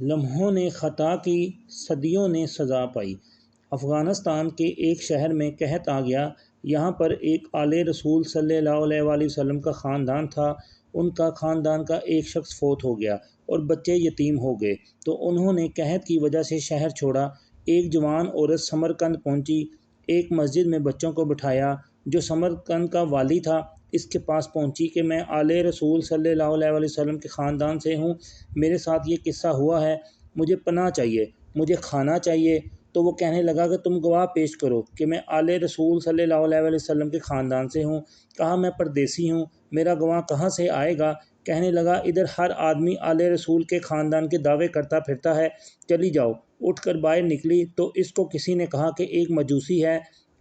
لمحوں نے خطا کی، صدیوں نے سزا پائی۔ افغانستان کے ایک شہر میں قحط آ گیا۔ یہاں پر ایک آلِ رسول صلی اللہ علیہ وآلہ وسلم کا خاندان تھا۔ ان کا خاندان کا ایک شخص فوت ہو گیا اور بچے یتیم ہو گئے، تو انہوں نے قحط کی وجہ سے شہر چھوڑا۔ ایک جوان عورت سمرقند پہنچی، ایک مسجد میں بچوں کو بٹھایا۔ جو سمرقند کا والی تھا، اس کے پاس پہنچی کہ میں آلِ رسول صلی اللہ علیہ وآلہ وسلم کے خاندان سے ہوں، میرے ساتھ یہ قصہ ہوا ہے، مجھے پناہ چاہیے، مجھے کھانا چاہیے۔ تو وہ کہنے لگا کہ تم گواہ پیش کرو کہ میں آلِ رسول صلی اللہ علیہ وآلہ وسلم کے خاندان سے ہوں۔ کہا میں پردیسی ہوں، میرا گواہ کہاں سے آئے گا؟ کہنے لگا ادھر ہر آدمی آلِ رسول کے خاندان کے دعوے کرتا پھرتا ہے، چلی جاؤ۔ اٹھ کر باہر نکلی تو اس کو کسی نے کہا کہ ایک مجوسی ہے،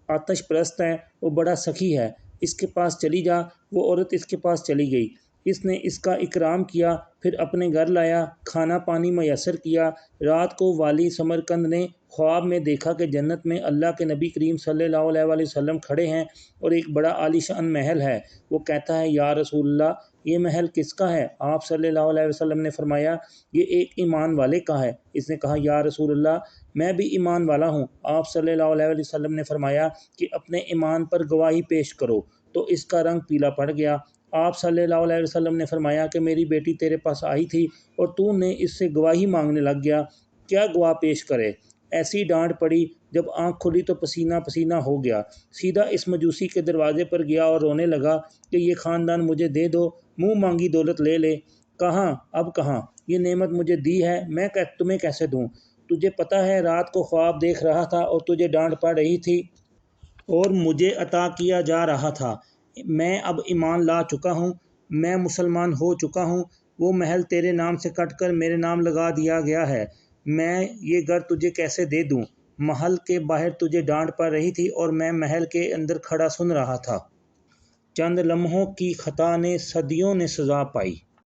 آتش پرست ہے، وہ بڑا سخی ہے، اس کے پاس چلی جا۔ وہ عورت اس کے پاس چلی گئی، اس نے اس کا اکرام کیا، پھر اپنے گھر لایا، کھانا پانی میسر کیا۔ رات کو والی سمرقند نے خواب میں دیکھا کہ جنت میں اللہ کے نبی کریم صلی اللہ علیہ وآلہ وسلم کھڑے ہیں اور ایک بڑا عالی شان محل ہے۔ وہ کہتا ہے یا رسول اللہ، یہ محل کس کا ہے؟ آپ صلی اللہ علیہ وسلم نے فرمایا یہ ایک ایمان والے کا ہے۔ اس نے کہا یا رسول اللہ، میں بھی ایمان والا ہوں۔ آپ صلی اللہ علیہ وسلم نے فرمایا کہ اپنے ایمان پر گواہی پیش کرو۔ تو اس کا رنگ پیلا پڑ گیا۔ آپ صلی اللہ علیہ وسلم نے فرمایا کہ میری بیٹی تیرے پاس آئی تھی اور تو نے اس سے گواہی مانگنے لگ گیا، کیا گواہ پیش کرے؟ ایسی ڈانٹ پڑی، جب آنکھ کھلی تو پسینہ پسینہ ہو گیا۔ سیدھا اس مجوسی کے دروازے پر گیا اور رونے لگا کہ یہ خاندان مجھے دے دو، منہ مانگی دولت لے لے۔ کہاں اب کہاں؟ یہ نعمت مجھے دی ہے، میں تمہیں کیسے دوں؟ تجھے پتہ ہے رات کو خواب دیکھ رہا تھا اور تجھے ڈانٹ پڑ رہی تھی اور مجھے عطا کیا جا رہا تھا۔ میں اب ایمان لا چکا ہوں، میں مسلمان ہو چکا ہوں۔ وہ محل تیرے نام سے کٹ کر میرے نام لگا دیا گیا ہے، میں یہ گھر تجھے کیسے دے دوں؟ محل کے باہر تجھے ڈانٹ پڑ رہی تھی اور میں محل کے اندر کھڑا سن رہا تھا۔ چند لمحوں کی خطا نے صدیوں نے سزا پائی۔